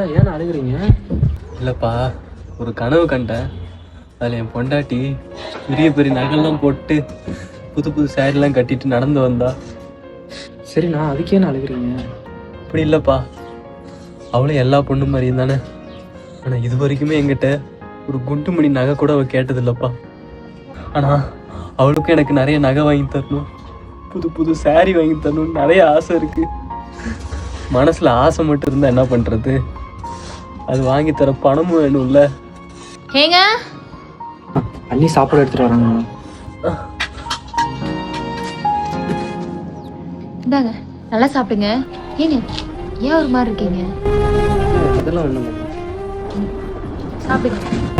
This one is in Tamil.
என்னடா ஏன் அழுகுறீங்க? இல்லைப்பா, ஒரு கனவு கண்டேன். அதில் என் பொண்டாட்டி பெரிய பெரிய நகைலாம் போட்டு புது புது சேரீலாம் கட்டிட்டு நடந்து வந்தா. சரிண்ணா, அதுக்கே நான் அழுகுறீங்க? அப்படி இல்லைப்பா, அவளும் எல்லா பொண்ணு மாதிரியும் தானே. ஆனால் இது வரைக்குமே என்கிட்ட ஒரு குண்டு மணி நகை கூட அவள் கேட்டதில்லப்பா. ஆனால் அவளுக்கும் எனக்கு நிறைய நகை வாங்கி தரணும், புது புது சாரீ வாங்கி தரணும்னு நிறைய ஆசை இருக்கு. மனசில் ஆசை மட்டும் இருந்தால் என்ன பண்ணுறது? அது வாங்கி தர பணமும் வேணும்ல. ஏங்க, அண்ணி சாப்பாடு எடுத்துட்டு வராங்க. இந்தாங்க, நல்லா சாப்பிடுங்க. ஏங்க ஏன் ஒரு மாதிரி இருக்கீங்க? அதெல்லாம் ஒண்ணும் சாப்பிடுங்க.